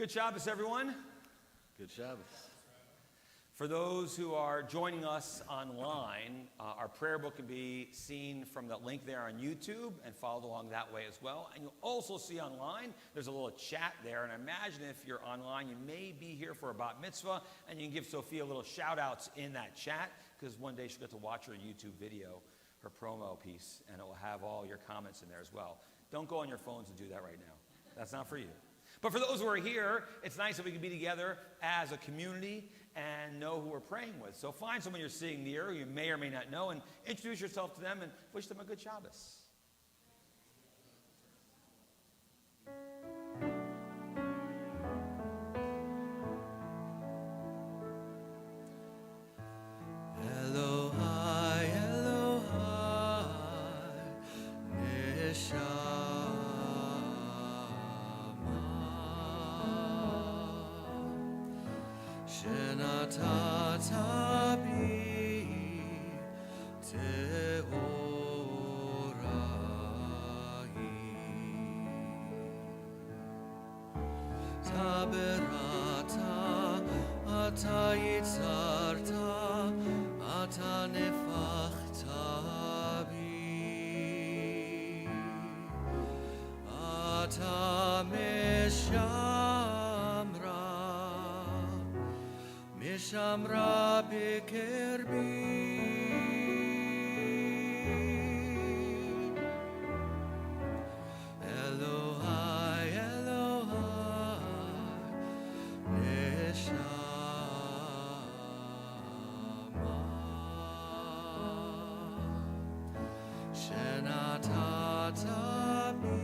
Good Shabbos, everyone. Good Shabbos. For those who are joining us online, our prayer book can be seen from the link there on YouTube and followed along that way as well. And you'll also see online, there's a little chat there. And I imagine if you're online, you may be here for a bat mitzvah, and you can give Sophia little shout outs in that chat, because one day she'll get to watch her YouTube video, her promo piece, and it will have all your comments in there as well. Don't go on your phones and do that right now. That's not for you. But for those who are here, it's nice that we can be together as a community and know who we're praying with. So find someone you're seeing near, who you may or may not know, and introduce yourself to them and wish them a good Shabbos. Shamra bekerbi Elohai Elohai Neshama Shenatata bi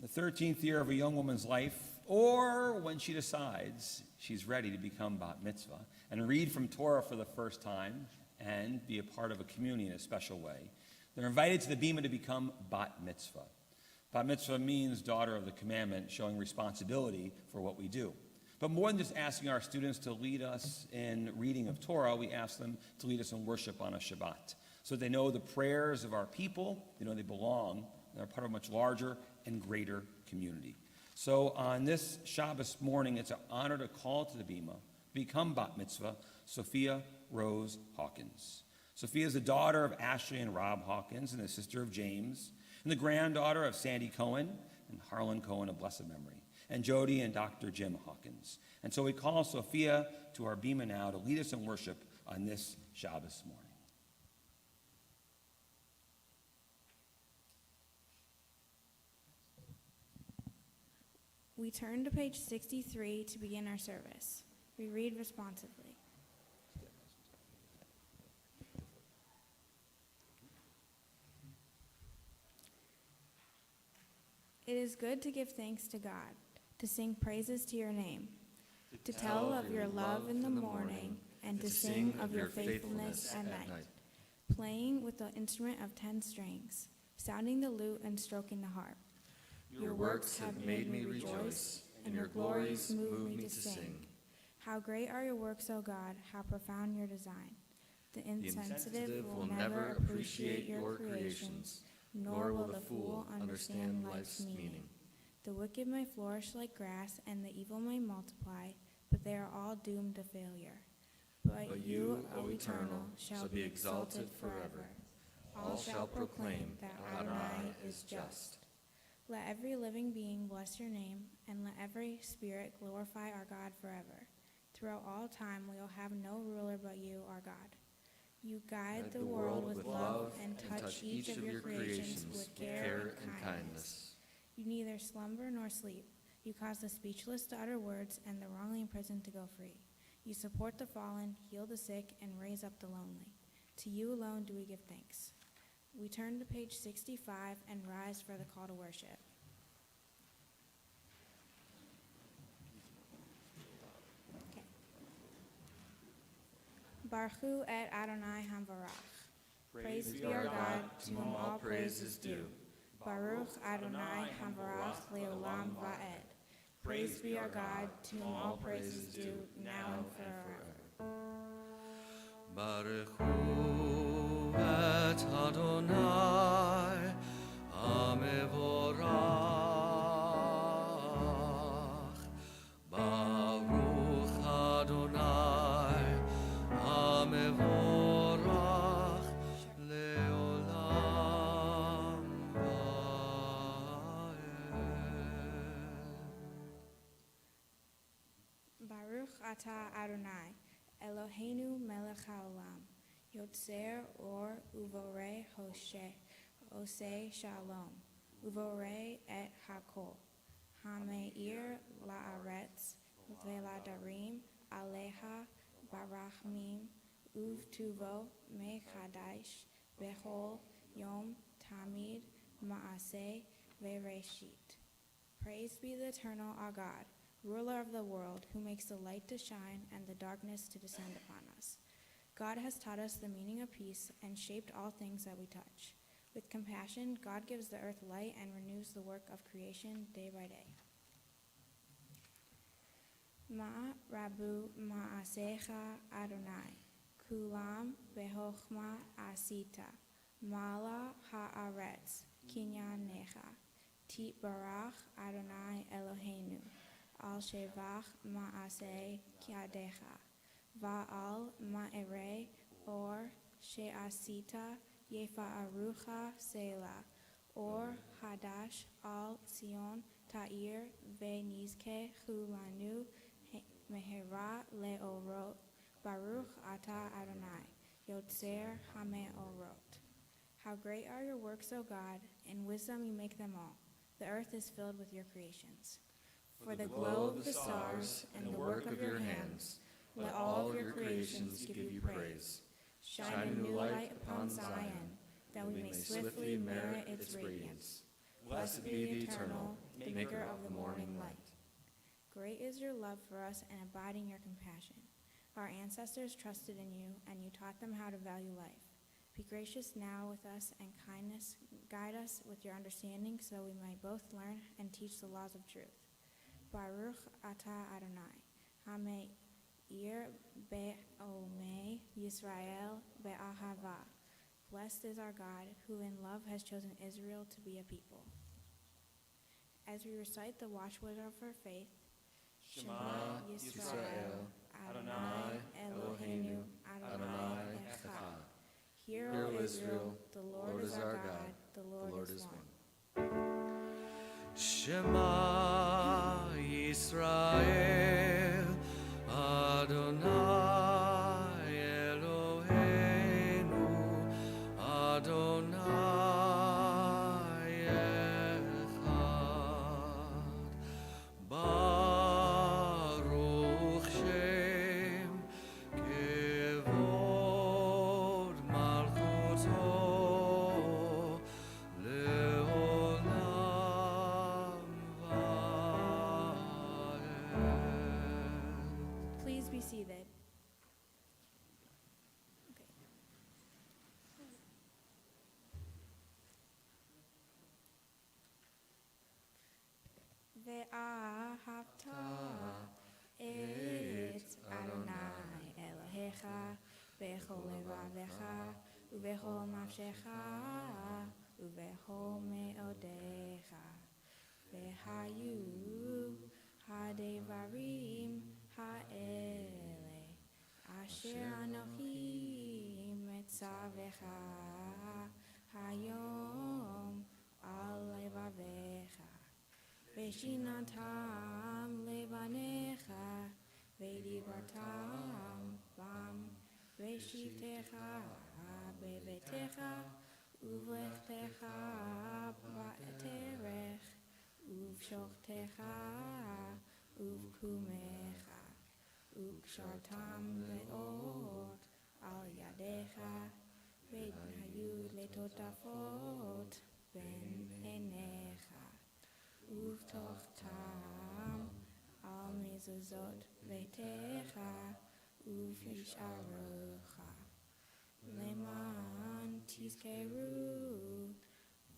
The 13th year of a young woman's life, or when she decides she's ready to become bat mitzvah and read from Torah for the first time and be a part of a community in a special way, they're invited to the bima to become bat mitzvah. Bat mitzvah means daughter of the commandment, showing responsibility for what we do. But more than just asking our students to lead us in reading of Torah, we ask them to lead us in worship on a Shabbat, so that they know the prayers of our people, they know they belong, they're part of a much larger and greater community. So on this Shabbos morning, it's an honor to call to the bima, become bat mitzvah, Sophia Rose Hawkins. Sophia is the daughter of Ashley and Rob Hawkins and the sister of James, and the granddaughter of Sandy Cohen and Harlan Cohen of blessed memory, and Jody and Dr. Jim Hawkins. And so we call Sophia to our bima now to lead us in worship on this Shabbos morning. We turn to page 63 to begin our service. We read responsively. It is good to give thanks to God, to sing praises to your name, to tell of your love in the morning, and to sing of your faithfulness at night, playing with the instrument of 10 strings, sounding the lute and stroking the harp. Your works have made me rejoice, and your glories move me to sing. How great are your works, O God, how profound your design. The insensitive will never appreciate your creations, nor will the fool understand life's meaning. The wicked may flourish like grass, and the evil may multiply, but they are all doomed to failure. But you, O Eternal, shall be exalted forever. All shall proclaim that Adonai is just. Let every living being bless your name, and let every spirit glorify our God forever. Throughout all time we will have no ruler but you, our God. You guide the world with love and touch each of your creations with care and kindness. You neither slumber nor sleep. You cause the speechless to utter words and the wrongly imprisoned to go free. You support the fallen, heal the sick, and raise up the lonely. To you alone do we give thanks. We turn to page 65 and rise for the call to worship. Okay. Baruch hu et Adonai Hamvarach. Praise be our God, to whom all praise is due. Baruch Adonai Hamvarach leolam va'ed. Praise be our God, to whom all praise is due, now and forever. Baruch hu et Adonai, Hamevorach. Baruch Adonai, Hamevorach, Leolam Vaed. Baruch atah Adonai, Eloheinu melech haolam, Yotzer or uvorei oseh shalom, uvorei et hakol, hameir la'aretz veladarim aleha barachmim uvtuvo mechadash bechol yom tamid ma'aseh vereshit. Praise be the eternal our God, ruler of the world, who makes the light to shine and the darkness to descend upon us. God has taught us the meaning of peace and shaped all things that we touch. With compassion, God gives the earth light and renews the work of creation day by day. Ma rabu ma'asecha Adonai, kulam behochma asita, mala ha'aretz kinyanecha, titbarach Adonai Eloheinu, al shevach ma'aseh kiadecha, va'al ma'ere or she'asita yefa'arucha selah, or hadash al Sion ta'ir ve'nizke chulanu mehera le'orot, Baruch atah Adonai, Yotzer hame'orot. How great are your works, O God! In wisdom you make them all. The earth is filled with your creations. For the glow of the stars and the work of your hands, let all of your creations give you praise. Shine a new light upon Zion, that we may swiftly merit its radiance. Blessed be the eternal, maker of the morning light. Great is your love for us and abiding your compassion. Our ancestors trusted in you, and you taught them how to value life. Be gracious now with us and kindness, guide us with your understanding, so we may both learn and teach the laws of truth. Baruch atah Adonai, Hameir be'omei Yisrael be'ahava. Blessed is our God, who in love has chosen Israel to be a people. As we recite the watchword of our faith, Shema Yisrael, Adonai Eloheinu, Adonai Echad. Hear, O Israel, the Lord is our God, the Lord is one. Shema Yisrael, Adonai Eloheinu, Adonai Echad. Baruch Shem Kevod Malchuto Leolam Vaed. Please be seated. Ve'ahavta et Adonai Elohecha bechol levavecha uvechol nafshecha uvechol me'odecha ve'hayu hadevarim ha'ele asher anochi metzavecha hayom al levavecha Veshinatam levanecha, vedibartam bam, veshivtecha bevetecha, uvlechtecha ba'terech, uvshochtecha, uvkumecha, ukshartam leot al yadecha, vedhayu letotafot ben enecha. Uvtochtam al mezuzot betecha uvhisharucha leman tizkeru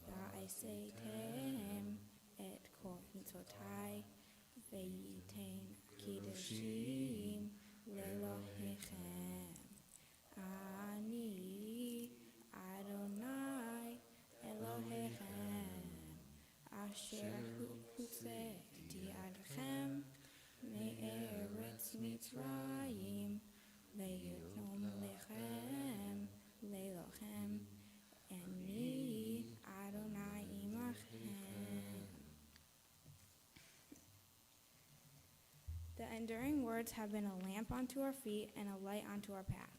va'asetem et kol mitzotai ve'yitain kedoshim lelohechem. Ani Adonai Elohechem, asher hutzeti adchem me'eretz Mitzrayim, leyikom lechem lelochem. Ani Adonai imachem. The enduring words have been a lamp unto our feet and a light unto our path.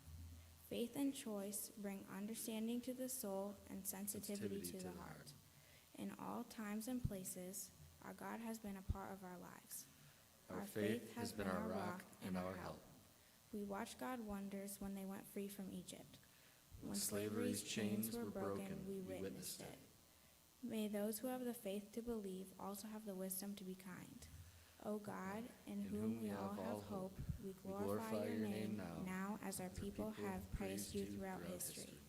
Faith and choice bring understanding to the soul and sensitivity to the heart. In all times and places, our God has been a part of our lives. Our faith has been our rock and our help. We watched God wonders when they went free from Egypt. When slavery's chains were broken, we witnessed it. May those who have the faith to believe also have the wisdom to be kind. O God, in whom we all have hope, we glorify your name now as our people have praised you throughout history.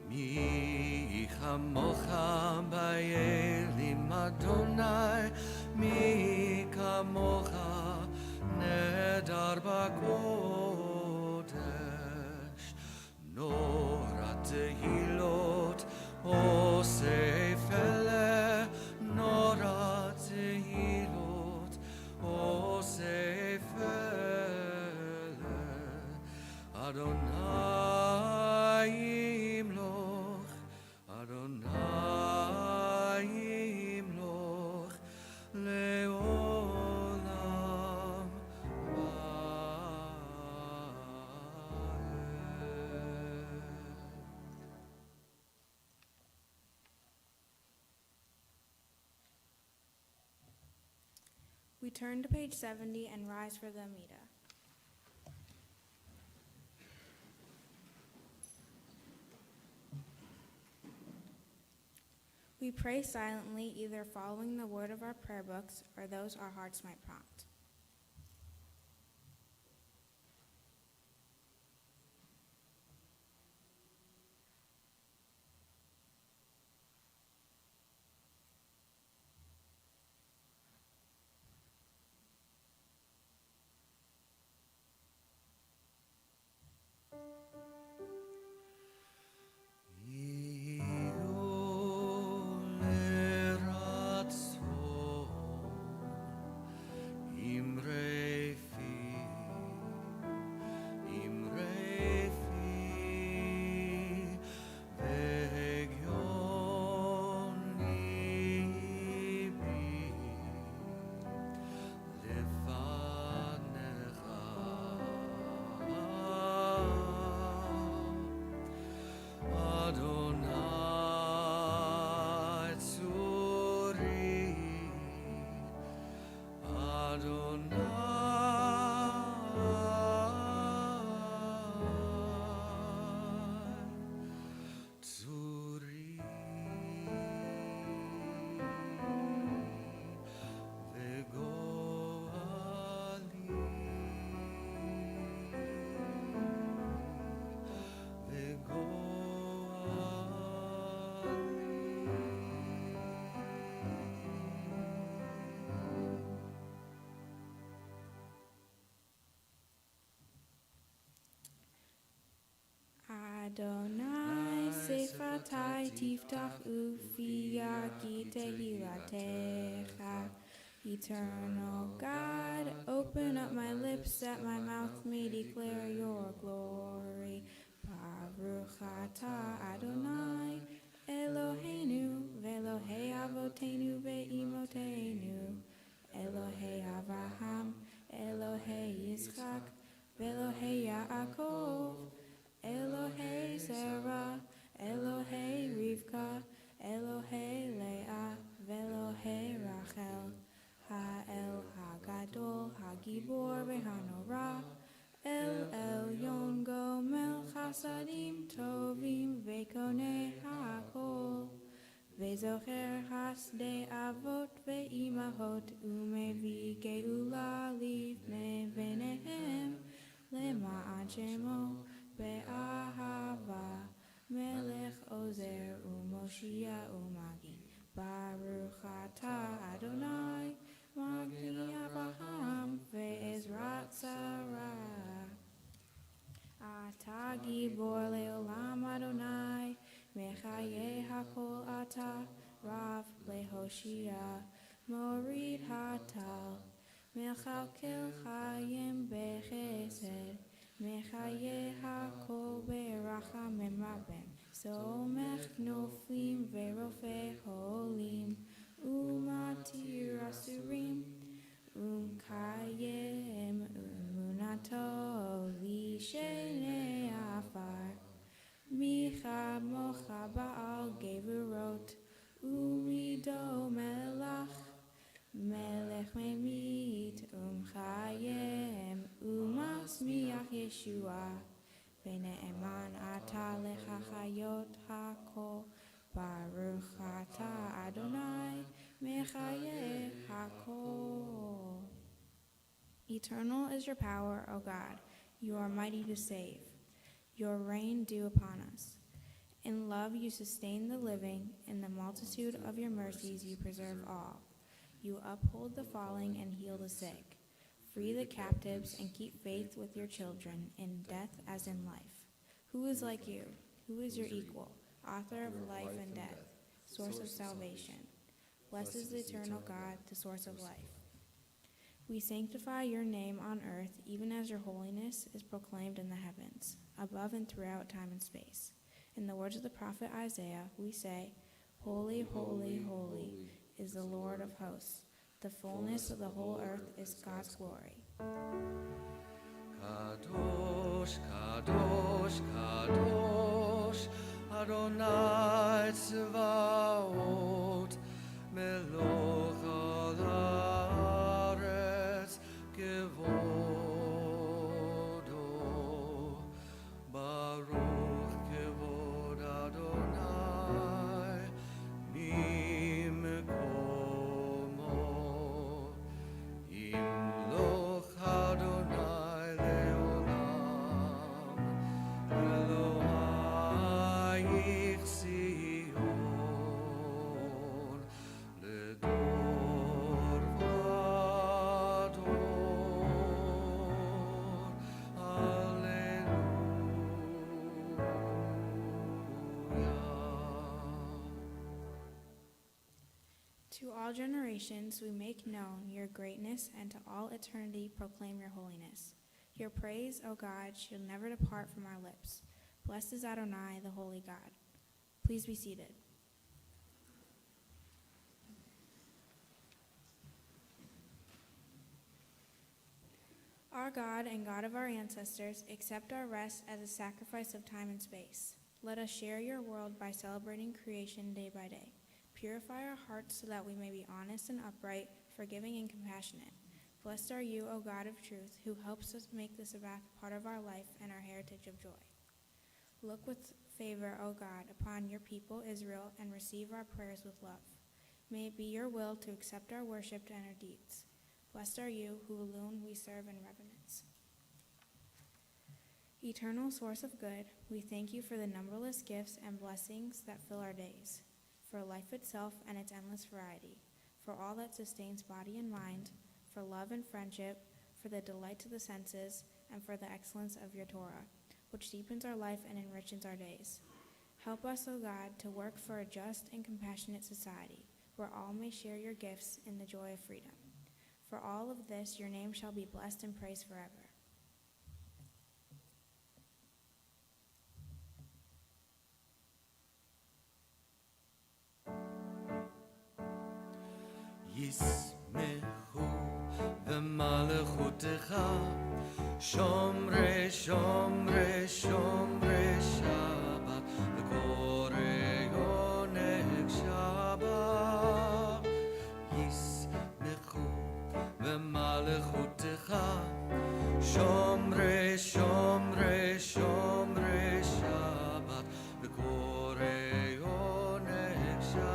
Mi chamocha ba'elim Adonai, mi kamocha nedar b'kodesh, nora tehilot osef ele, nora tehilot osef ele, Adonai imloch, Adonai imloch, leolam va'ed. We turn to page 70 and rise for the Amida. We pray silently, either following the word of our prayer books or those our hearts might prompt. Adonai sefatai tiftach ufiyah ki tehilatecha. Eternal God, open up my lips that my mouth may declare your glory. Baruch atah Adonai Eloheinu ve'Elohei avotenu ve'imotenu, Elohei Avraham, Elohei Yitzchak, ve'Elohei Yaakov, Elohei Sarah, Elohei Rivka, Elohei Leah, ve'Elohei Rachel, Ha'el Hagadol, Hagibor ve'Hanorah, El Elyon Gomel Chasadim Tovim ve'Konei Ha'akol, ve'Zocher Hasdei Avot ve'Imahot u'mevi Geula Livnei Benehem Lema'an Shemo Be'ahava Melech Ozer u'Moshia u'Magi. Baruch atah Adonai Magi Avraham gibor leolam Adonai, mechaye hakol ata, rav lehoshia, morid hatal, mechalkel chayim bechesed, mechaye hakol berachamim rabim, somech noflim verofe holim, umatir asurim, kayem umunato lishene afar, micha mocha baal gevurot, umido melach, melech memit, chayem, umasmiach Yeshua, bene'eman ata lecha chayot hakol, baruch ata Adonai, mechaye hakol. Eternal is your power, O God. You are mighty to save. Your reign due upon us. In love you sustain the living. In the multitude of your mercies you preserve all. You uphold the falling and heal the sick. Free the captives and keep faith with your children, in death as in life. Who is like you? Who is your equal? Author of life and death, source of salvation. Blessed is the eternal God, the source of life. We sanctify your name on earth, even as your holiness is proclaimed in the heavens, above and throughout time and space. In the words of the prophet Isaiah, we say, Holy, holy, holy is the Lord of hosts. The fullness of the whole earth is God's glory. Kadosh, Kadosh, Kadosh, Adonai Tzvaot, Meloch haaretz kevodo, Baruch kevod Adonai, mimkomo, Imloch Adonai leolam, Elohayich Zion, ledor vador, Alleluia. To all generations we make known your greatness, and to all eternity proclaim your holiness. Your praise, O God, shall never depart from our lips. Blessed is Adonai, the holy God. Please be seated. Our God and God of our ancestors, accept our rest as a sacrifice of time and space. Let us share your world by celebrating creation day by day. Purify our hearts so that we may be honest and upright, forgiving and compassionate. Blessed are you, O God of truth, who helps us make the Sabbath part of our life and our heritage of joy. Look with favor, O God, upon your people Israel, and receive our prayers with love. May it be your will to accept our worship and our deeds. Blessed are you, who alone we serve in reverence. Eternal source of good, we thank you for the numberless gifts and blessings that fill our days, for life itself and its endless variety, for all that sustains body and mind, for love and friendship, for the delight to the senses, and for the excellence of your Torah, which deepens our life and enriches our days. Help us, O God, to work for a just and compassionate society, where all may share your gifts in the joy of freedom. For all of this, your name shall be blessed and praised forever. ישמחו ומלכותך, שומרי שומרי שומרי שבת, וקוראי עונג שבת. ישמחו ומלכותך, שומרי שומרי שומרי שבת, וקוראי עונג שבת.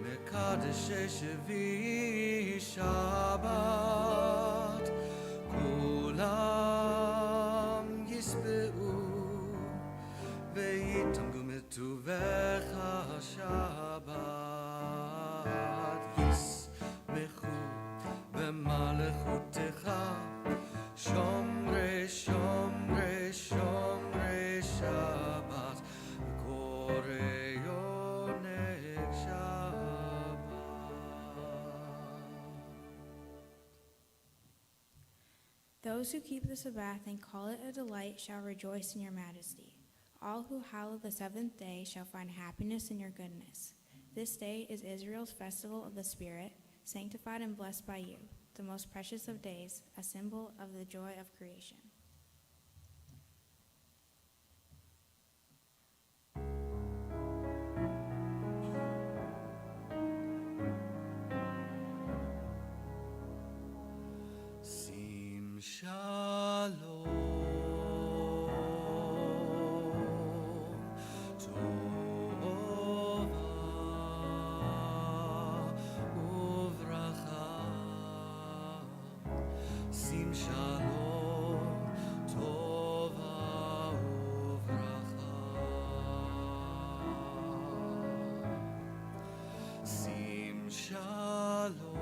מקדשי שביעי שבת, כולם ישבעו ויתענגו מטובך שבת. ישמחו Those who keep the Sabbath and call it a delight shall rejoice in your majesty. All who hallow the seventh day shall find happiness in your goodness. This day is Israel's festival of the Spirit, sanctified and blessed by you, the most precious of days, a symbol of the joy of creation. Sim shalom, tova uvracha. Sim shalom, tova uvracha. Sim shalom.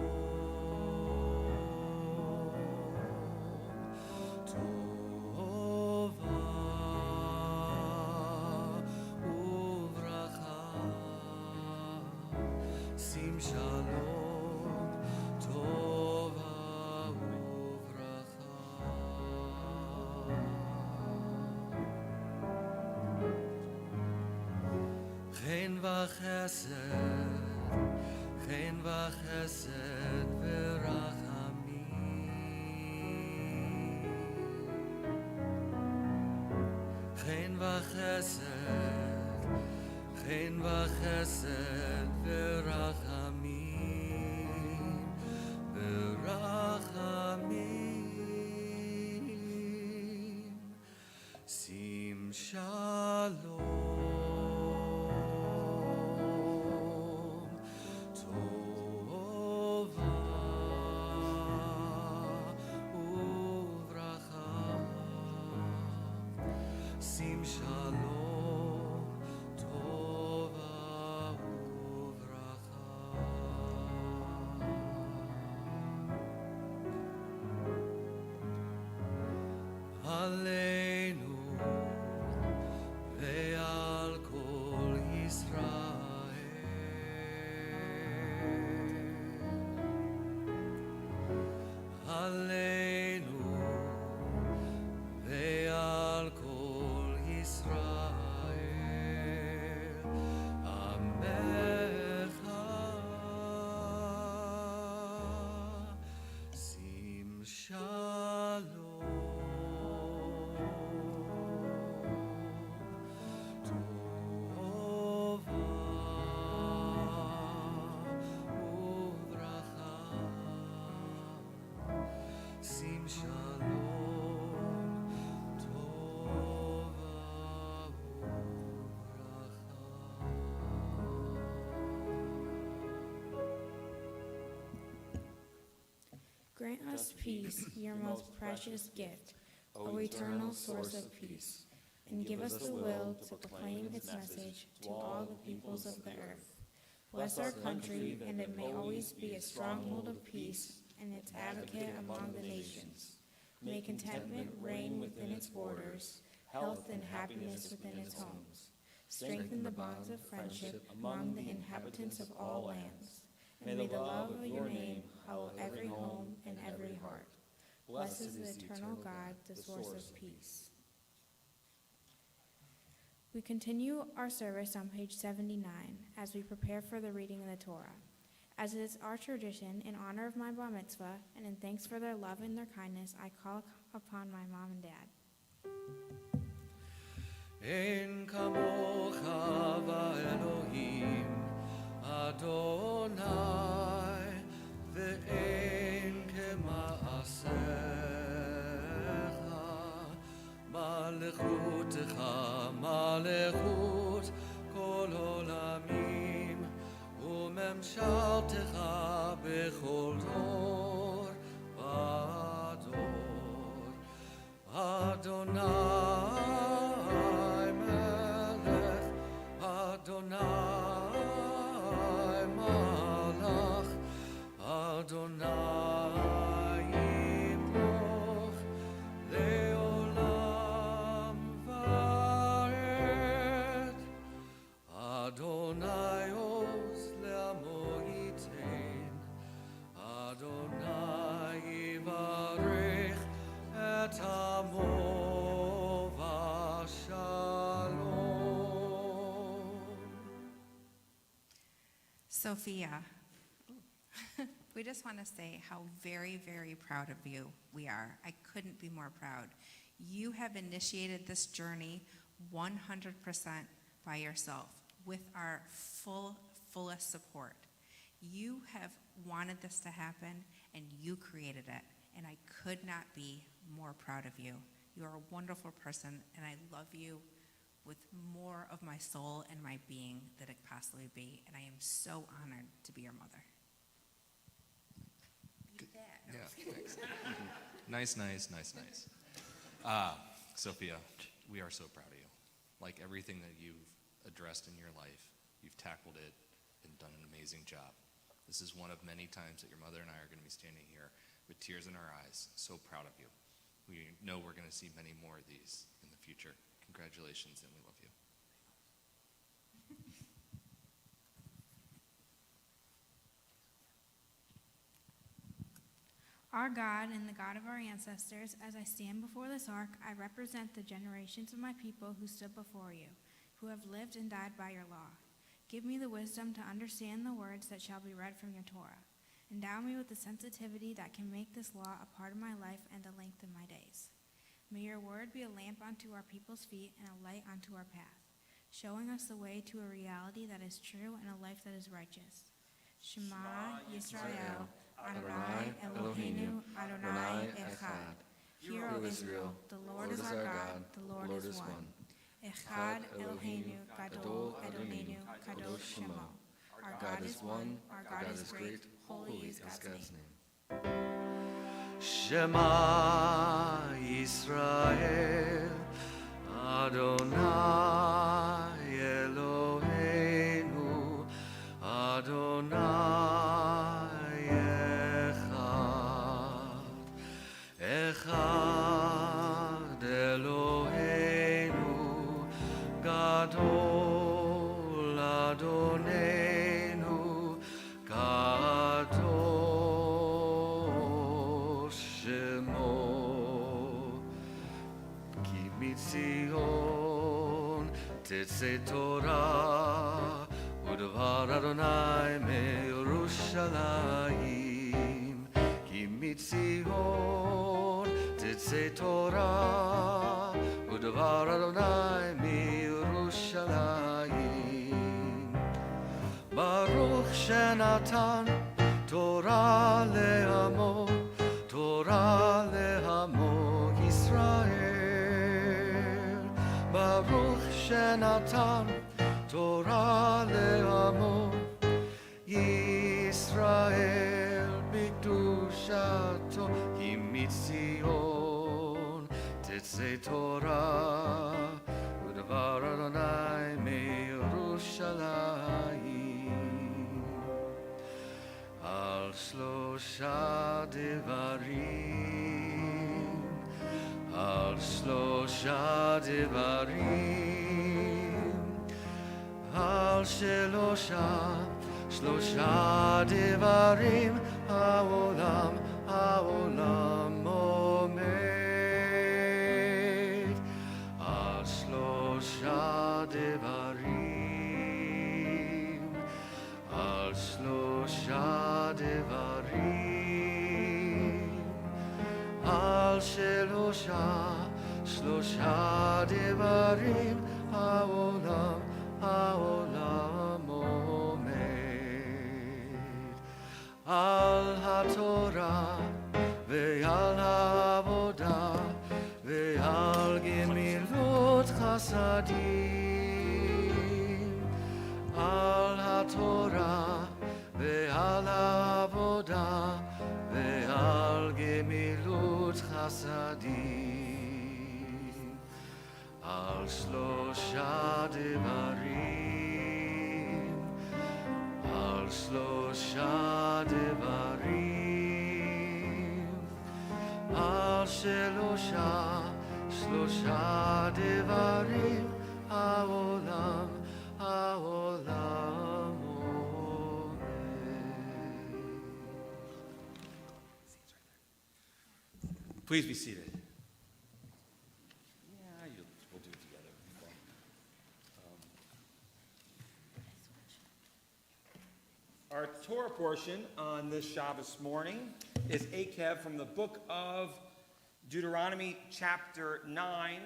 Sim shalom, tova uvracha. Chen v'chesed, chen v'chesed v'rachamim. Chen v'chesed, chen v'chesed v'rachamim, v'rachamim. Sim shalom, tova uvracha. Sim shalom, tova uvracha. Aleinu ve'al kol Yisrael. Aleinu ve'al kol Yisrael. Amecha. Sim shalom. Sim shalom, tova uvracha. Grant us peace, your most precious gift, O eternal source of peace, and give us the will to proclaim its message to all the peoples of the earth. Bless our country, and it may always be a stronghold of peace and its advocate among the nations. May contentment reign within its borders, health and happiness within its homes. Strengthen the bonds of friendship among the inhabitants of all lands. And may the love of your name hallow every home and every heart. Blessed is the eternal God, the source of peace. We continue our service on page 79 as we prepare for the reading of the Torah. As it is our tradition, in honor of my bar mitzvah and in thanks for their love and their kindness, I call upon my mom and dad. En kamocha va'Elohim Adonai ve'en kema'asecha Malechutecha malechut kol olamim U'memshaltecha bechol dor v'ador Adonai melech Adonai malach Adonai yimloch leolam vaed Adonai oz le'amo yitein Adonai yivarech Sophia, we just want to say how very, very proud of you we are. I couldn't be more proud. You have initiated this journey 100% by yourself with our fullest support. You have wanted this to happen, and you created it, and I could not be more proud of you. You are a wonderful person, and I love you with more of my soul and my being that it could possibly be, and I am so honored to be your mother. Beat that. No, Yeah, thanks. Nice. Sophia, we are so proud of you. Like everything that you've addressed in your life, you've tackled it and done an amazing job. This is one of many times that your mother and I are going to be standing here with tears in our eyes, so proud of you. We know we're going to see many more of these in the future. Congratulations, and we love you. Our God and the God of our ancestors, as I stand before this ark, I represent the generations of my people who stood before you, who have lived and died by your law. Give me the wisdom to understand the words that shall be read from your Torah. Endow me with the sensitivity that can make this law a part of my life and to lengthen my days. May your word be a lamp unto our people's feet and a light unto our path, showing us the way to a reality that is true and a life that is righteous. Shema Yisrael, Adonai Eloheinu, Adonai Echad. Hear, O Israel, the Lord is our God, the Lord is one. Echad Eloheinu, Gadol Adonenu, Kadosh Shemo. Our God is one, our God is great, holy is God's name. Shema Yisrael, Adonai Eloheinu, Adonai Echad. Echad Eloheinu, Gadol Adonenu, Kadosh Shemo. Ki mitzion tetzei Torah, udvar Adonai meYerushalayim. Ki mitzion tetzei Torah, udvar Adonai meYerushalayim. Baruch shenatan Torah le'amo, Torah le'amo Yisrael. Baruch shenatan Torah le'amo Yisrael b'kedushato. Ki mitzion tetzei Torah, udvar Adonai meYerushalayim. Al shlosha devarim, al shlosha devarim, al shlosha devarim, העולם עומד. על שלושה דברים, על שלושה דברים, על שלושה דברים, העולם עומד. על התורה ועל העבודה ועל גמילות חסדים. על התורה ועל העבודה ועל גמילות חסדים. על שלושה דברים, על שלושה דברים, על שלושה דברים, העולם עומד. Please be seated. We'll do it together. Torah portion on this Shabbos morning is Akev from the book of Deuteronomy chapter 9,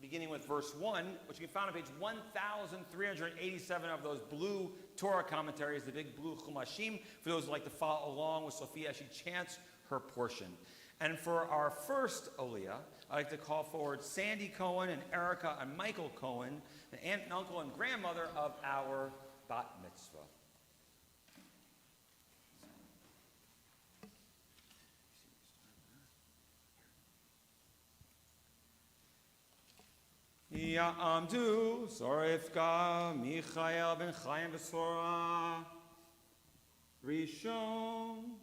beginning with verse 1, which you can find on page 1,387 of those blue Torah commentaries, the big blue Chumashim, for those who like to follow along with Sophia as she chants her portion. And for our first Aliyah, I'd like to call forward Sandy Cohen and Erica and Michael Cohen, the aunt and uncle and grandmother of our bat mitzvah. Ya'amdu Zorifka Michael ben Chaim Besora Rishon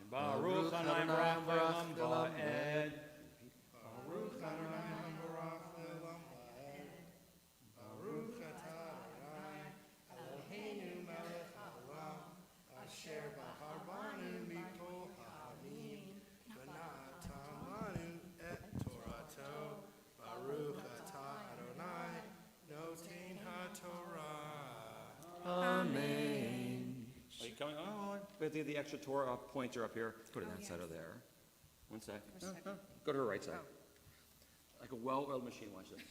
Baruch Adonai Barach Le'olam Va'ed Baruch Adonai Barach Le'olam Va'ed. Baruch Atah Adonai Eloheinu melech haolam asher bahar banu mikol ha'amim v'natan lanu et Torato. Baruch Atah Adonai noten ha'torah. Amen. Are you coming? Oh, we have to get the extra Torah pointer up here. Put it inside of there. One sec. Go to her right side. Like a well-oiled machine. Watch this.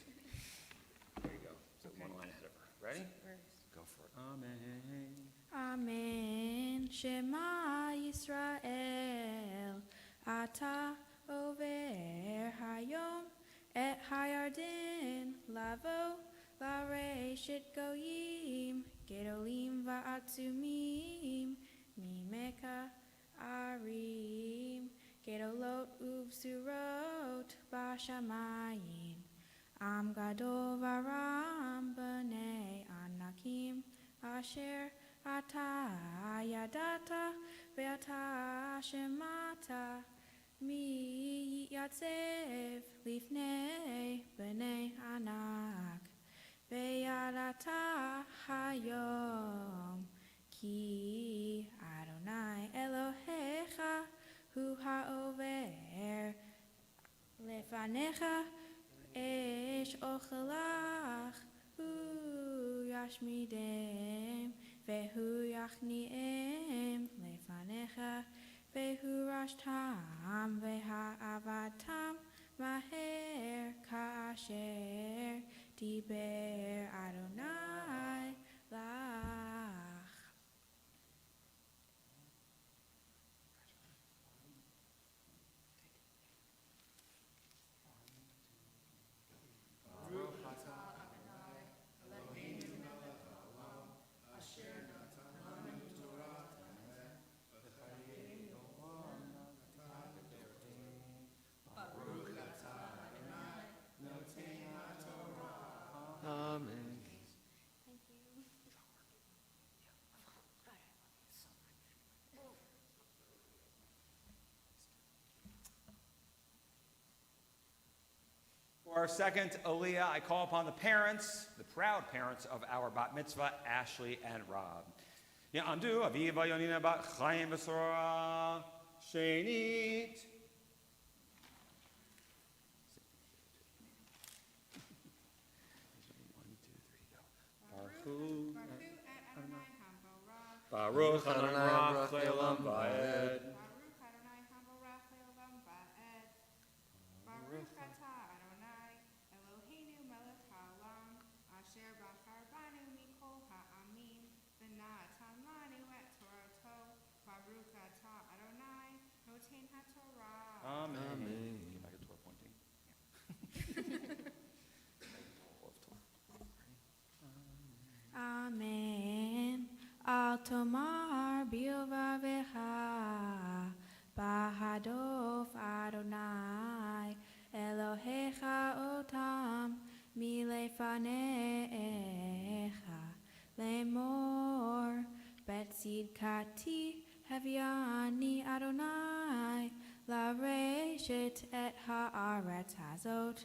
There you go. So one line ahead of her. Ready? Go for it. Amen. Amen. Shema Yisrael, Ata over Hayom et Hayarden, Lavo, Lareshet Goyim, Gedolim Va'atzumim, Mimeka Arim, Gedolot Uvsurot, Bashamayim, Am Gadol Varam B'nei Anakim, Asher Ata Yadata Ve'ata Shemata Mi Yatsev Lifnei B'nei Anak Ve'yadata Hayom Ki Adonai Elohecha Hu Ha'over Lefanecha Esh Ochelach Hu Yashmidem Vehu Yachni'em Lefanecha Vehu Rashtam Veha-avatam Maher Kasher Diber Adonai Lach. Amen. For our second Aliyah, I call upon the parents, the proud parents of our bat mitzvah, Ashley and Rob. Ya'amdu Aviva Yonina bat Chaim Besora Shenit. Baruch Adonai Barach Le'olam Va'ed. Baruch Adonai Barach Le'olam Va'ed. Baruch Atah Adonai Eloheinu melech haolam asher bachar banu mikol ha'amim v'natan lanu et Torato. Baruch Atah Adonai noten ha'torah. Amen. Get back to Torah pointing. Amen. Al tomar biovavecha bahadof Adonai Elohecha otam milefanecha lemor betsid kati heviani Adonai la reshet et haaretz hazot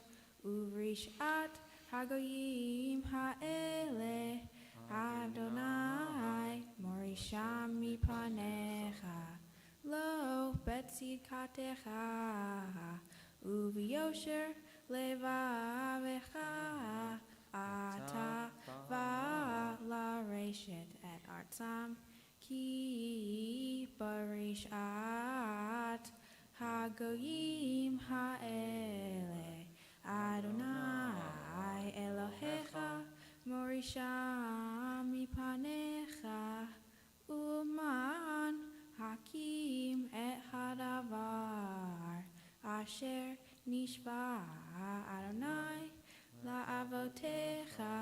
uvrishat hagoyim haele Adonai morisham mipanecha lo betsid katecha uviyosher levavecha Ata va la reshet et artsam ki barishat hagoyim ha'ele Adonai Elohecha morisha mipanecha uman hakim et hadavar asher nishba Adonai la'avotecha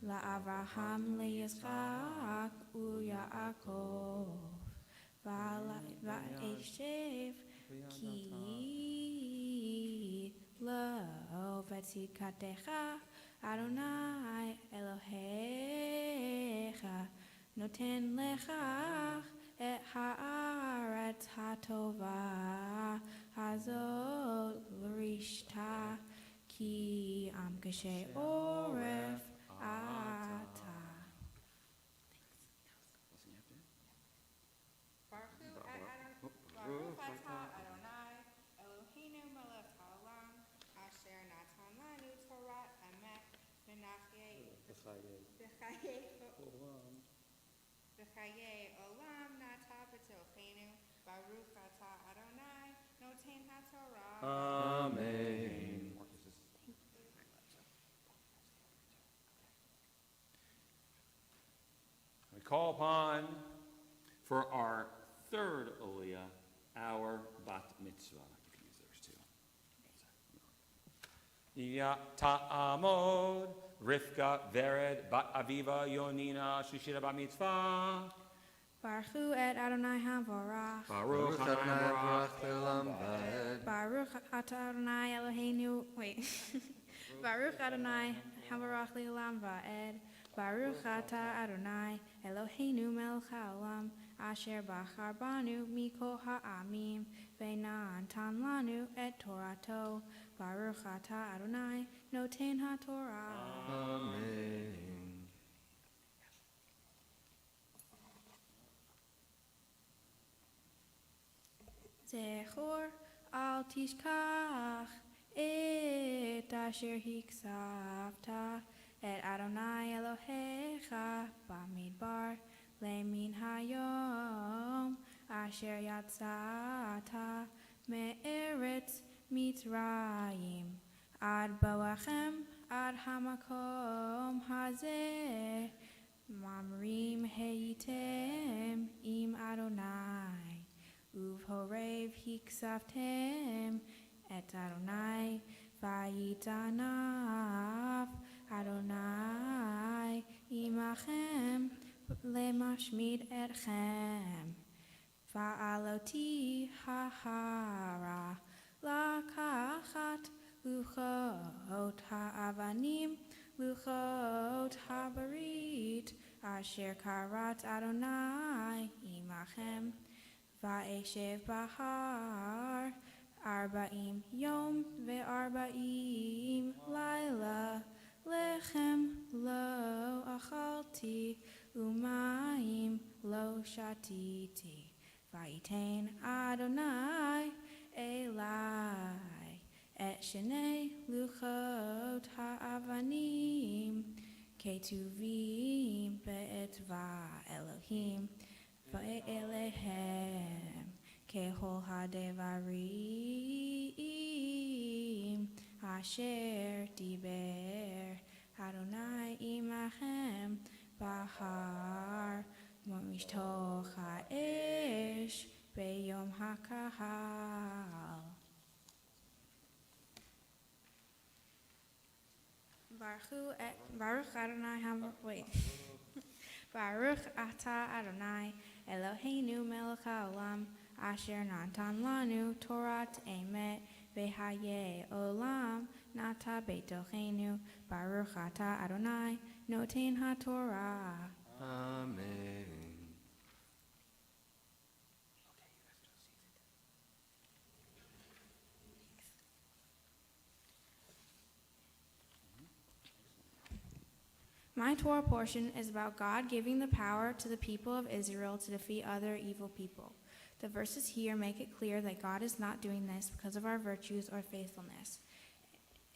la'avraham le'yitzchak u'Yaakov va'eshev ki lo v'tzidkatecha Adonai Elohecha noten lecha et haaretz hatova hazot l'rishta ki am kashe oref ata. Baruch atah Adonai Eloheinu melech haolam asher natan lanu Torah emet v'chaye olam nata b'tochenu Baruch atah Adonai noten haTorah. Amen. We call upon for our third aliyah, our bat mitzvah. You can use theirs too. Ya ta'amod Rivka Vered bat Aviva Yonina Shushira bat mitzvah. Baruch et Adonai Havorach. Baruch Adonai Baruch Le'olam Vaed. Baruch atah Adonai Eloheinu. Wait. Baruch Adonai Havorach Le'olam Vaed. Baruch atah Adonai Eloheinu melech haolam asher bachar banu mikol ha'amim ve'natan lanu et Torato. Baruch atah Adonai noten haTorah. Amen. Zechor al tishkach et asher hiksavta et Adonai Elohecha bamidbar lemin hayom asher yatzata me'eretz Mitzrayim ad boachem ad hamakom hazeh mamrim heitem im Adonai Uvhorev hiksavtem et Adonai vayitanav Adonai imachem lemashmid etchem va'aloti hahara lakachat luchot ha'avanim luchot habarit asher karat Adonai imachem Va'eshev bahar arba'im yom ve'arba'im laila lechem lo achalti umayim lo shatiti va'iten Adonai elai et shenei luchot ha'avanim ketuvim be'etva Elohim Va'elehem kehol hadevarim asher diber Adonai imachem bahar mishtoch ha'esh beyom hakahal. Baruch Adonai wait. Baruch atah Adonai Eloheinu melech haolam asher natan lanu Torat emet v'haye olam nata betochenu Baruch atah Adonai noten haTorah. Amen. My Torah portion is about God giving the power to the people of Israel to defeat other evil people. The verses here make it clear that God is not doing this because of our virtues or faithfulness.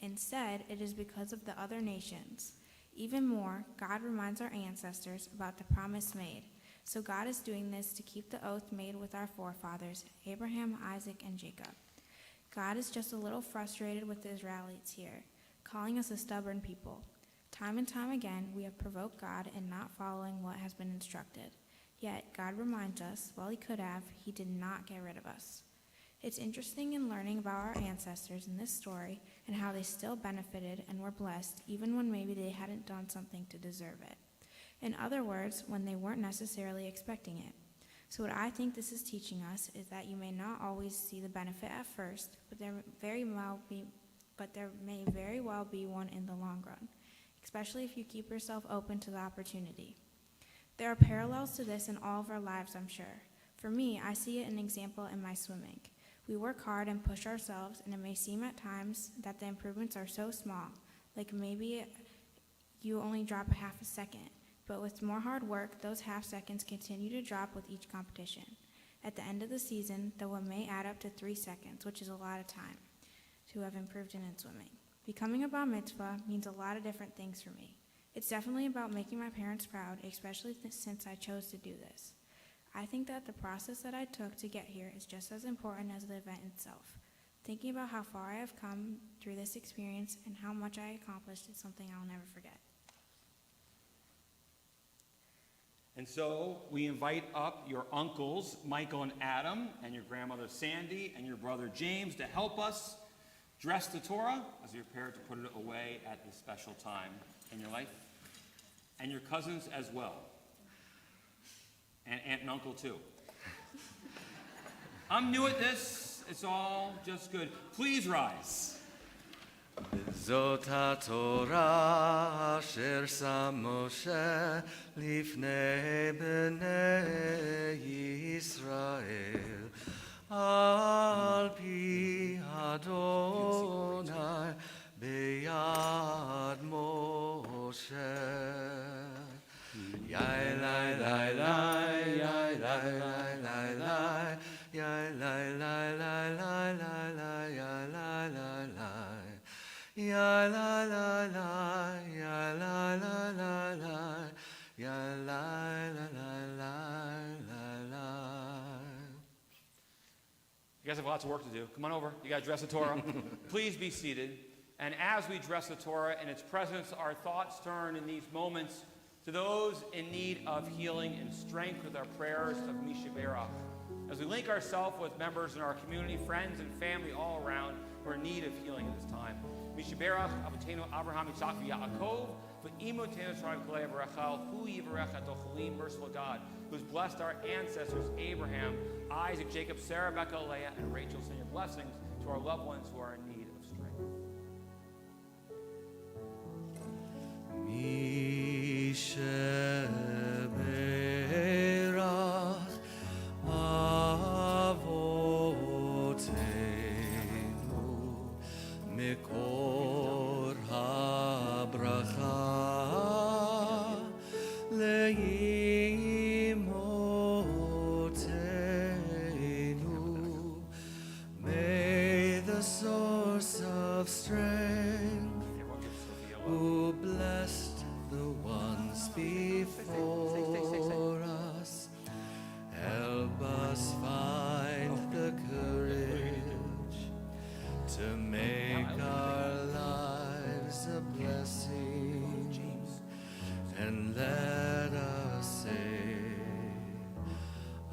Instead, it is because of the other nations. Even more, God reminds our ancestors about the promise made. So God is doing this to keep the oath made with our forefathers, Abraham, Isaac, and Jacob. God is just a little frustrated with the Israelites here, calling us a stubborn people. Time and time again, we have provoked God in not following what has been instructed. Yet, God reminds us, while he could have, he did not get rid of us. It's interesting in learning about our ancestors in this story and how they still benefited and were blessed even when maybe they hadn't done something to deserve it. In other words, when they weren't necessarily expecting it. So what I think this is teaching us is that you may not always see the benefit at first, but there may very well be one in the long run, especially if you keep yourself open to the opportunity. There are parallels to this in all of our lives, I'm sure. For me, I see it an example in my swimming. We work hard and push ourselves, and it may seem at times that the improvements are so small, like maybe you only drop a half a second, but with more hard work, those half seconds continue to drop with each competition. At the end of the season, the one may add up to 3 seconds, which is a lot of time to have improved in swimming. Becoming a bar mitzvah means a lot of different things for me. It's definitely about making my parents proud, especially since I chose to do this. I think that the process that I took to get here is just as important as the event itself. Thinking about how far I have come through this experience and how much I accomplished is something I'll never forget. And so we invite up your uncles, Michael and Adam, and your grandmother Sandy, and your brother James to help us dress the Torah as we prepare to put it away at this special time in your life, and your cousins as well. And aunt and uncle too. I'm new at this. It's all just good. Please rise. זאת התורה אשר שם משה לפני בני ישראל על פי אדוני ביד משה. יאי לי לי לי יאי לי לי לי לי יאי לי לי לי לי לי יאי לי לי לי Ya la la la, ya la la la la, ya la la la la la. You guys have lots of work to do. Come on over. You got to dress the Torah. Please be seated. And as we dress the Torah in its presence, our thoughts turn in these moments to those in need of healing and strength with our prayers of Mishaberach. As we link ourselves with members in our community, friends, and family all around who are in need of healing at this time. Mishaberach Avotenu Abraham Yitzchak Yaakov, v'imotenu Tzarayim Kolei V'Rachel, Hu Yivarech Adochalim, merciful God, who has blessed our ancestors Abraham, Isaac, Jacob, Sarah, Rebecca, Leah, and Rachel. Send your blessings to our loved ones who are in need of strength. Mishaberach Avotenu Mikor habracha leimotenu. May the source of strength, who blessed the ones before us, help us find the courage to make our lives a blessing, and let us say,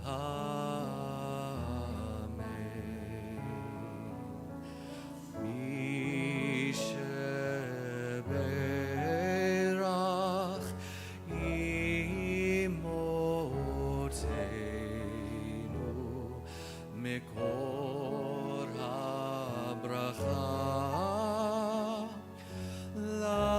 Amen. Mishaberach imotenu mikor habracha lavotenu.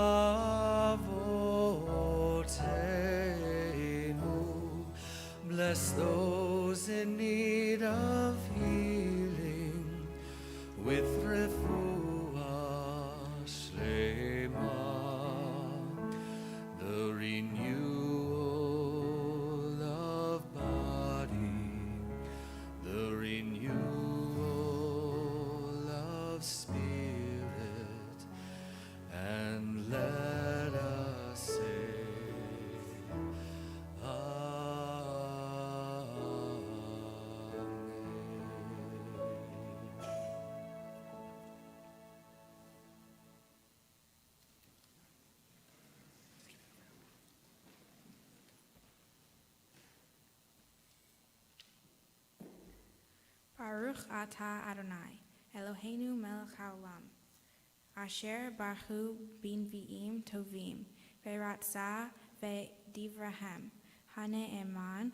Bless those in need of healing with refuah shlema, the renewal of body, the renewal of spirit, Baruch atah Adonai, Eloheinu melech haolam, asher baruchu b'nvi'im tovim, ve'ratzah ve'divrahem, hane'eman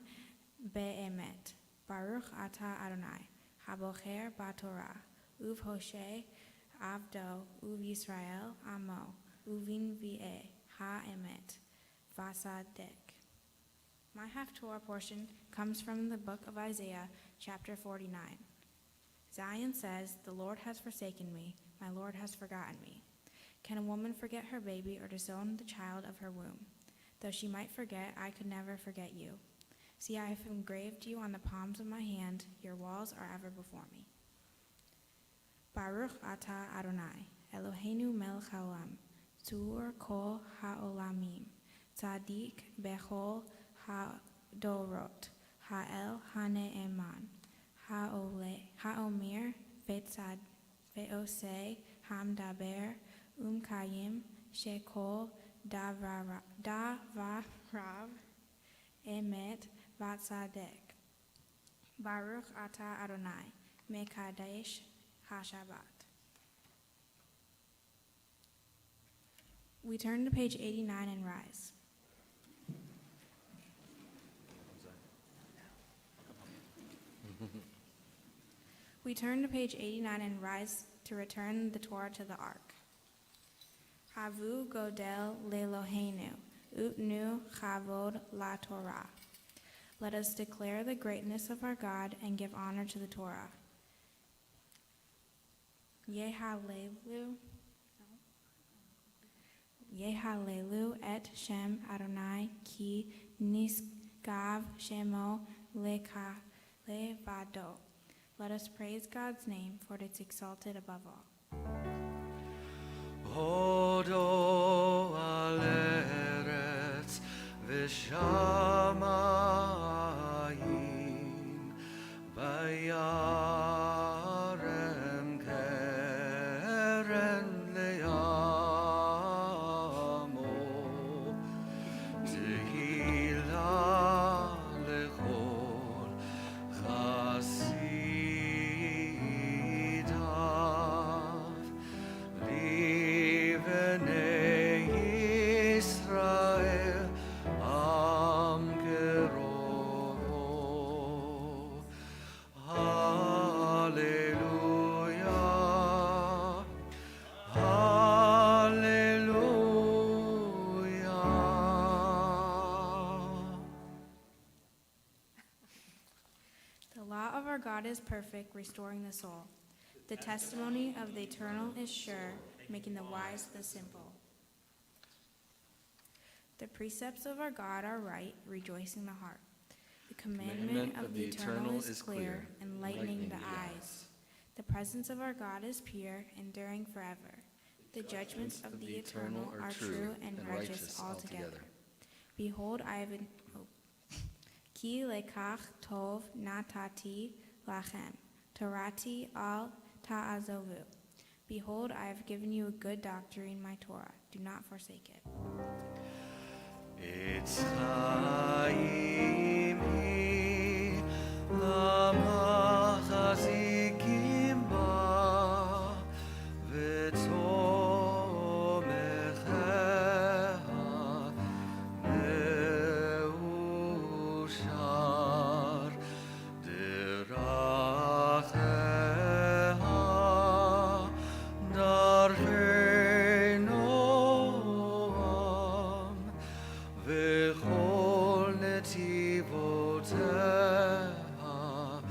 be'emet. Baruch atah Adonai, habocher b'torah, uv'hosheh avdo, uv-Yisrael amo, uv'nvi'eh ha'emet, v'sadek. My Haftorah portion comes from the book of Isaiah, chapter 49. Zion says, "The Lord has forsaken me, my Lord has forgotten me." Can a woman forget her baby or disown the child of her womb? Though she might forget, I could never forget you. See, I have engraved you on the palms of my hand, your walls are ever before me. Baruch atah Adonai, Eloheinu melech haolam, tzur kol ha'olamim, tzadik bechol ha'dorot, ha'el hane'eman, ha'omer ve'oseh hamdaber, kayim shekol davarav emet v'tzadek. Baruch atah Adonai, mekadesh HaShabbat. We turn to page 89 and rise. We turn to page 89 and rise to return the Torah to the ark. Havu godel le'Eloheinu, utnu chavod la Torah. Let us declare the greatness of our God and give honor to the Torah. Yehalelu et Shem Adonai ki nisgav shemo levado. Let us praise God's name, for it is exalted above all. Hodo al eretz v'shamayim bayarem keren leyamo tehila lechol chasidav livnei Yisrael am gerovo. Hallelujah, hallelujah. The law of our God is perfect, restoring the soul. The testimony of the eternal is sure, making the wise the simple. The precepts of our God are right, rejoicing the heart. The commandment of the eternal is clear, enlightening the eyes. The presence of our God is pure, enduring forever. The judgments of the eternal are true and righteous altogether. Behold, I have ki lekach tov natati lachem, torati al ta'azovu. Behold, I have given you a good doctrine, my Torah. Do not forsake it. It's Chaim hi lama chazikim ba v'tzomecheha meushar deracheha darchei noam v'chol netivoteha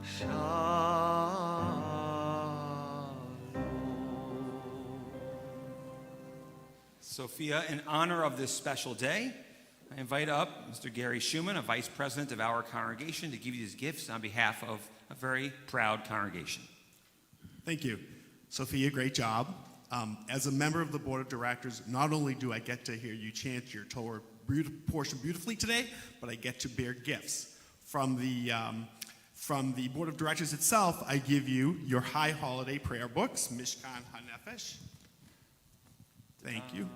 shalom. Sophia, in honor of this special day, I invite up Mr. Gary Schumann, a vice president of our congregation, to give you his gifts on behalf of a very proud congregation. Thank you. Sophia, great job. As a member of the board of directors, not only do I get to hear you chant your Torah portion beautifully today, but I get to bear gifts. From the board of directors itself, I give you your high holiday prayer books, Mishkan HaNefesh. Thank you.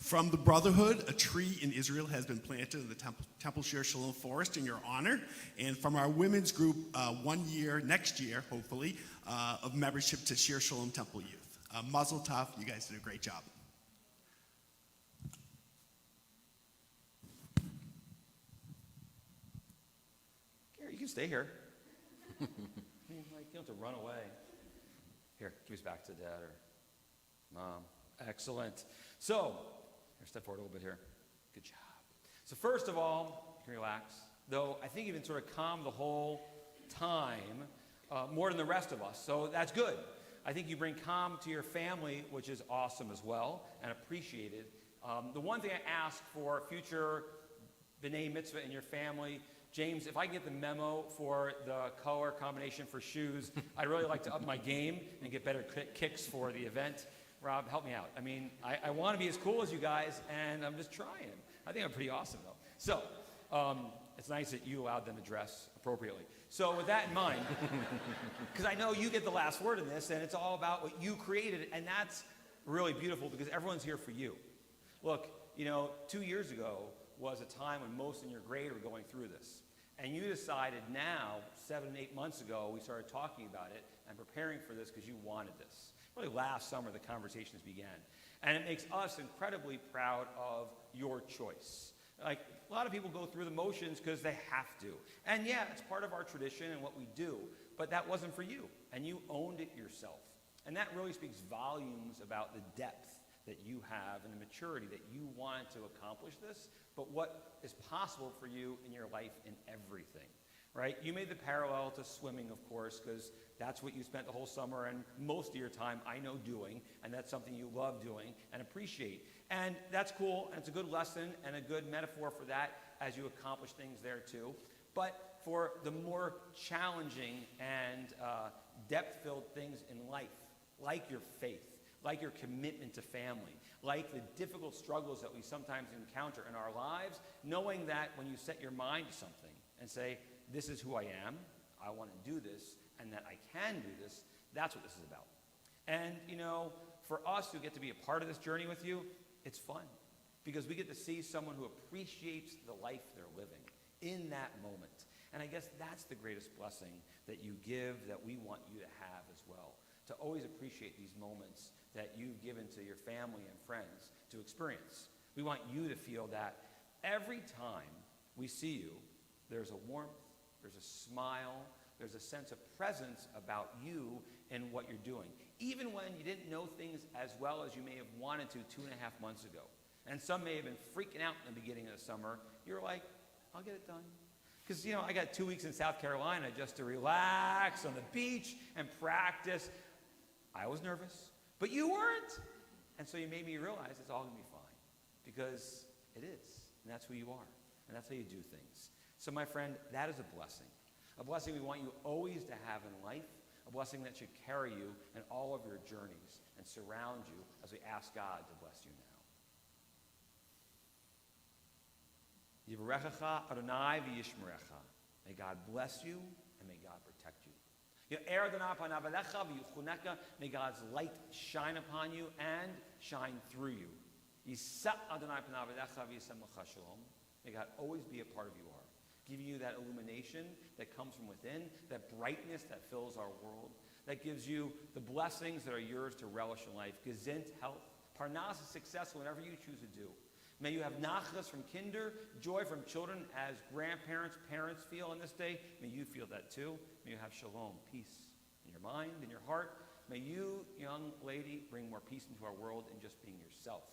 From the Brotherhood, a tree in Israel has been planted in the Temple Shir Shalom Forest in your honor. And from our women's group, 1 year, next year, hopefully, of membership to Shir Shalom Temple Youth. Mazel tov, you guys did a great job. Gary, you can stay here. You don't have to run away. Here, give us back to Dad or Mom. Excellent. So, here, step forward a little bit here. Good job. So first of all, you can relax. Though I think you've been sort of calm the whole time, more than the rest of us. So that's good. I think you bring calm to your family, which is awesome as well, and appreciated. The one thing I ask for future B'nai Mitzvah in your family, James, if I can get the memo for the color combination for shoes, I'd really like to up my game and get better kicks for the event. Rob, help me out. I mean, I want to be as cool as you guys, and I'm just trying. I think I'm pretty awesome, though. So, it's nice that you allowed them to dress appropriately. So with that in mind, because I know you get the last word in this, and it's all about what you created, and that's really beautiful because everyone's here for you. Look, 2 years ago was a time when most in your grade were going through this. And you decided now, 7 and 8 months ago, we started talking about it and preparing for this because you wanted this. Really last summer, the conversations began. And it makes us incredibly proud of your choice. Like, a lot of people go through the motions because they have to. And yeah, it's part of our tradition and what we do, but that wasn't for you. And you owned it yourself. And that really speaks volumes about the depth that you have and the maturity that you wanted to accomplish this, but what is possible for you in your life in everything, right? You made the parallel to swimming, of course, because that's what you spent the whole summer and most of your time, I know, doing, and that's something you love doing and appreciate. And that's cool, and it's a good lesson and a good metaphor for that as you accomplish things there too. But for the more challenging and depth-filled things in life, like your faith, like your commitment to family, like the difficult struggles that we sometimes encounter in our lives, knowing that when you set your mind to something and say, this is who I am, I want to do this, and that I can do this, that's what this is about. And, for us who get to be a part of this journey with you, it's fun because we get to see someone who appreciates the life they're living in that moment. And I guess that's the greatest blessing that you give that we want you to have as well, to always appreciate these moments that you've given to your family and friends to experience. We want you to feel that every time we see you, there's a warmth, there's a smile, there's a sense of presence about you and what you're doing. Even when you didn't know things as well as you may have wanted to 2.5 months ago. And some may have been freaking out in the beginning of the summer. You're like, I'll get it done. Because, I got 2 weeks in South Carolina just to relax on the beach and practice. I was nervous, but you weren't. And so you made me realize it's all going to be fine because it is. And that's who you are. And that's how you do things. So my friend, that is a blessing. A blessing we want you always to have in life. A blessing that should carry you in all of your journeys and surround you as we ask God to bless you now. Yivarechecha Adonai v'yishmerecha. May God bless you and may God protect you. May God's light shine upon you and shine through you. May God always be a part of you, giving you that illumination that comes from within, that brightness that fills our world, that gives you the blessings that are yours to relish in life. Gesund, health, parnas, success, whatever you choose to do. May you have nachas from kinder, joy from children as grandparents, parents feel on this day. May you feel that too. May you have shalom, peace in your mind, in your heart. May you, young lady, bring more peace into our world in just being yourself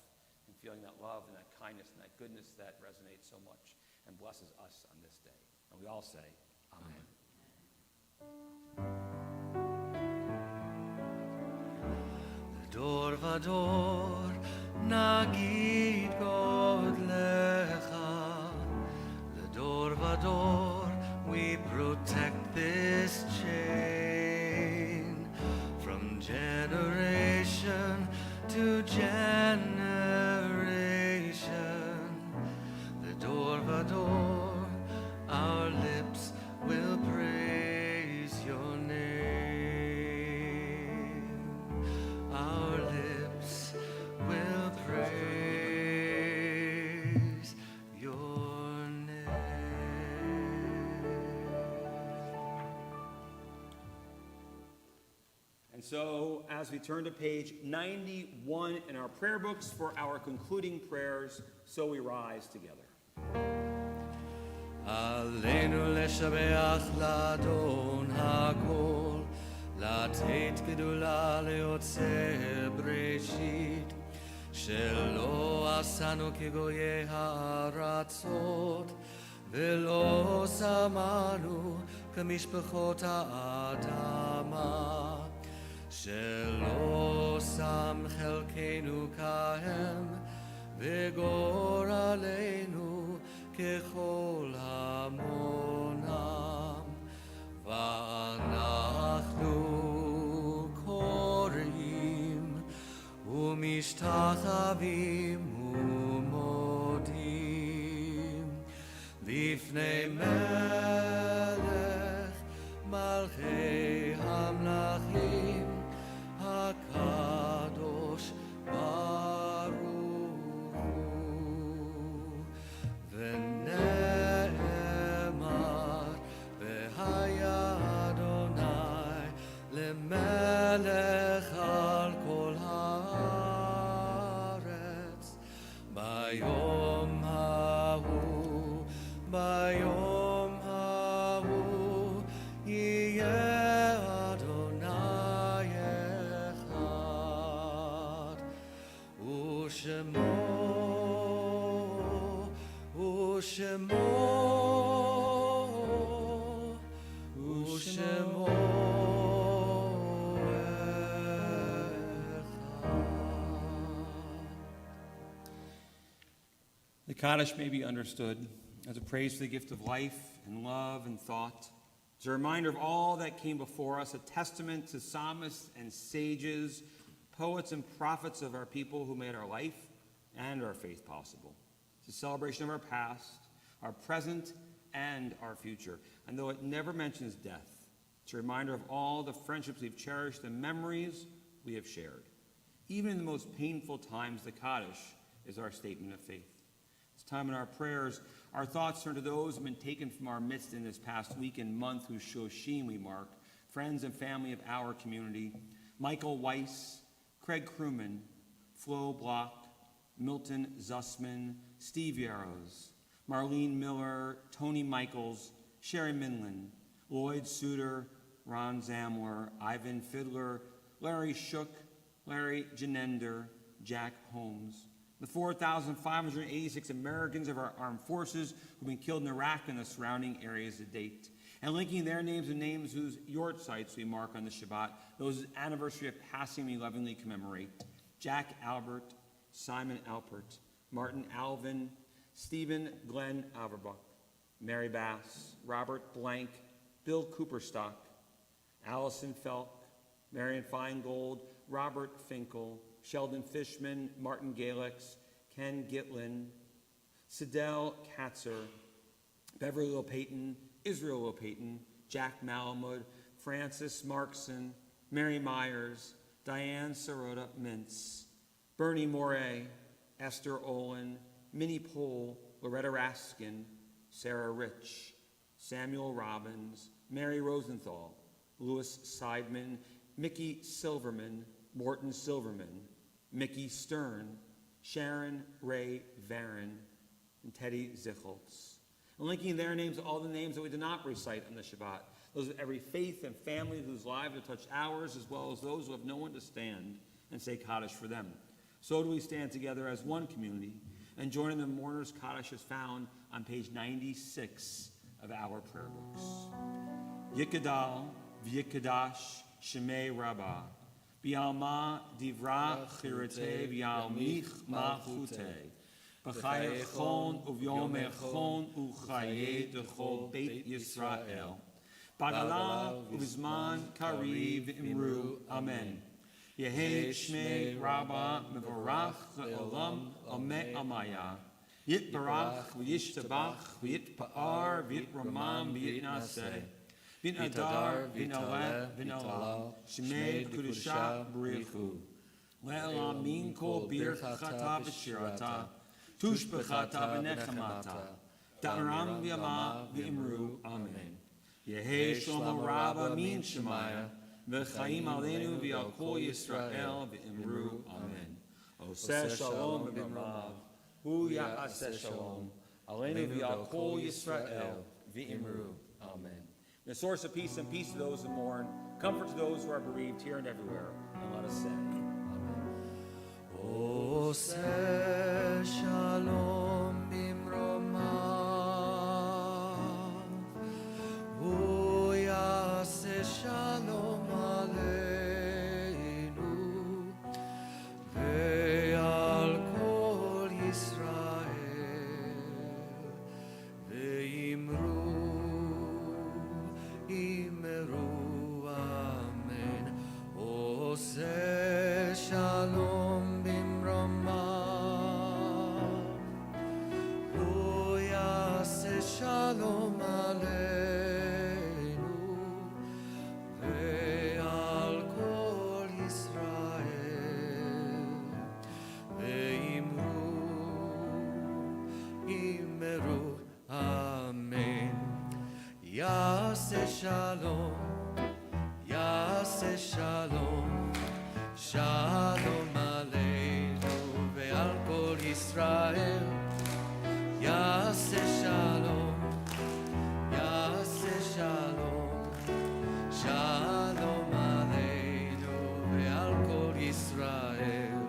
and feeling that love and that kindness and that goodness that resonates so much and blesses us on this day. And we all say, Amen. Dor vador nagid godlecha. The dor vador we protect this chain from generation to generation. The dor vador, our lips will praise your name. Our lips will praise And so, as we turn to page 91 in our prayer books for our concluding prayers, so we rise together. עלינו לשבח לאדון הכל, לתת גדולה ליוצר בראשית, שלא עשנו כגויי הארצות, ולא שמנו כמשפחות האדמה, שלא שם חלקנו כהם, וגורלנו ככל המונם, ואנחנו קוראים ומשתחווים ומודים לפני מלך מלכי המלכים הקדוש ברוך הוא. ונאמר והיה אדוני למלך על כל הארץ ביום ההוא, ביום ההוא יהיה אדוני אחד, ושמו The Kaddish may be understood as a praise for the gift of life and love and thought. It's a reminder of all that came before us, a testament to psalmists and sages, poets and prophets of our people who made our life and our faith possible. It's a celebration of our past, our present, and our future. And though it never mentions death, it's a reminder of all the friendships we've cherished, the memories we have shared. Even in the most painful times, the Kaddish is our statement of faith. This time in our prayers, our thoughts turn to those who have been taken from our midst in this past week and month whose Shoshim we mark, friends and family of our community, Michael Weiss, Craig Crewman, Flo Block, Milton Zussman, Steve Yarrows, Marlene Miller, Tony Michaels, Sherry Minlin, Lloyd Suter, Ron Zamler, Ivan Fiddler, Larry Shook, Larry Janender, Jack Holmes, the 4,586 Americans of our armed forces who've been killed in Iraq and the surrounding areas to date, and linking their names and names whose yortzites we mark on the Shabbat, those anniversary of passing we lovingly commemorate: Jack Albert, Simon Alpert, Martin Alvin, Stephen Glenn Averbach, Mary Bass, Robert Blank, Bill Cooperstock, Allison Felk, Marion Feingold, Robert Finkel, Sheldon Fishman, Martin Galex, Ken Gitlin, Sidel Katzer, Beverly Lopayton, Israel Lopayton, Jack Malamud, Francis Markson, Mary Myers, Diane Sirota Mintz, Bernie Moray, Esther Olin, Minnie Pohl, Loretta Raskin, Sarah Rich, Samuel Robbins, Mary Rosenthal, Louis Seidman, Mickey Silverman, Morton Silverman, Mickey Stern, Sharon Ray Varon, and Teddy Zicholtz. And linking their names to all the names that we did not recite on the Shabbat, those of every faith and family whose lives have touched ours, as well as those who have no one to stand and say Kaddish for them. So do we stand together as one community and join in the mourners' Kaddish as found on page 96 of our prayer books. Yikadal v'yikadash shemei rabbah, bi'alma divra chirete bi'almich malchute, b'chayechon uvyomechon uchaye dechol beit Yisrael, b'gala uvizman kariv imru, amen. Yehi shmei rabbah mevorach le'olam ameh amaya, yitbarach v'yishtabach v'yitpa'ar v'yitramam v'yitnaseh, v'yitadar v'yinaleh v'yinalal shmei kedusha b'richu, le'elam min kol birchata v'shirata, tushbechata v'nechamata, da'aram v'yama v'imru, amen. Yehi shlomo rabbah min shemaya, V'chaim aleinu v'al kol Yisrael v'imru amen. Oseh shalom b'mrav, hu ya'aseh shalom, aleinu v'al kol Yisrael v'imru amen. The source of peace and peace to those who mourn, comfort to those who are bereaved here and everywhere. And let us say, Oseh shalom b'mromav, hu yaseh shalom aleinu, ve'al kol Yisrael, ve'imru amen. Oseh shalom b'mromav, hu yaseh shalom aleinu, ve'al kol Yisrael, ve'imru amen. Yaseh shalom, yaseh shalom, shalom aleinu ve'al kol Yisrael. Yaseh shalom, yaseh shalom, shalom aleinu ve'al kol Yisrael.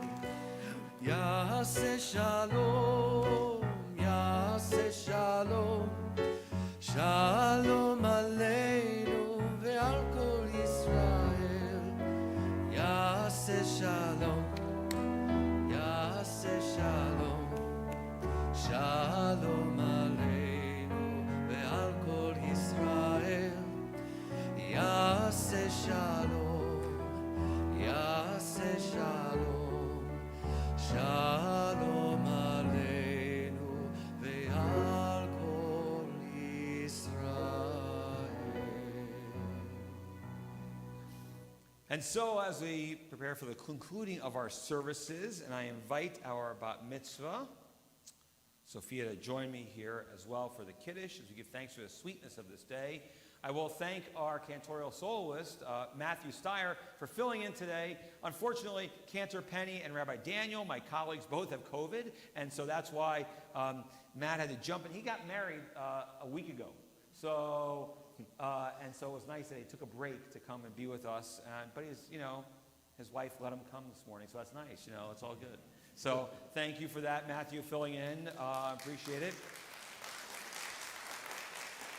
Yaseh shalom, yaseh shalom, shalom aleinu ve'al kol Yisrael. Yaseh shalom, yaseh shalom, shalom aleinu ve'al kol Yisrael. Yaseh shalom, yaseh shalom, shalom aleinu ve'al kol Yisrael. And so, as we prepare for the concluding of our services, and I invite our bat mitzvah, Sophia, to join me here as well for the Kiddush, as we give thanks for the sweetness of this day. I will thank our cantorial soloist, Matthew Steyer, for filling in today. Unfortunately, Cantor Penny and Rabbi Daniel, my colleagues, both have COVID, and so that's why Matt had to jump in. He got married a week ago. So it was nice that he took a break to come and be with us. But his wife let him come this morning, so that's nice. It's all good. So thank you for that, Matthew, filling in. Appreciate it.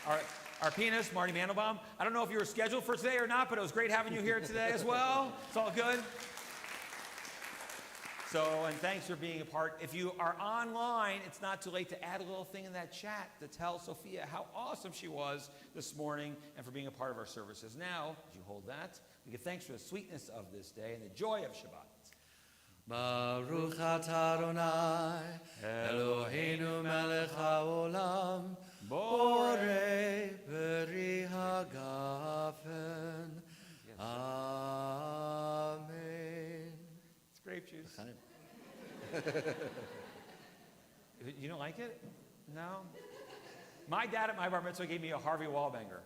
Our pianist, Marty Mandelbaum. I don't know if you were scheduled for today or not, but it was great having you here today as well. It's all good. And thanks for being a part. If you are online, it's not too late to add a little thing in that chat to tell Sophia how awesome she was this morning and for being a part of our services. Now, as you hold that, we give thanks for the sweetness of this day and the joy of Shabbat. Baruch atah Adonai, Eloheinu melech haolam, borei peri hagafen. Amen. It's grape juice. You don't like it? No? My dad at my bar mitzvah gave me a Harvey Wallbanger.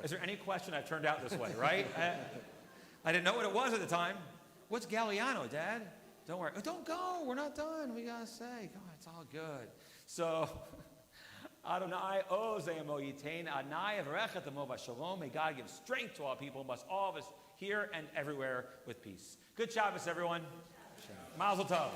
Is there any question I turned out this way, right? I didn't know what it was at the time. What's Galliano, Dad? Don't worry. Oh, don't go. We're not done. We got to say. God, it's all good. So, Adonai Ozeamo Yitain, Adonai Avarechet Amo Shalom. May God give strength to all people, bless all of us here and everywhere with peace. Good Shabbos, everyone. Mazel tov.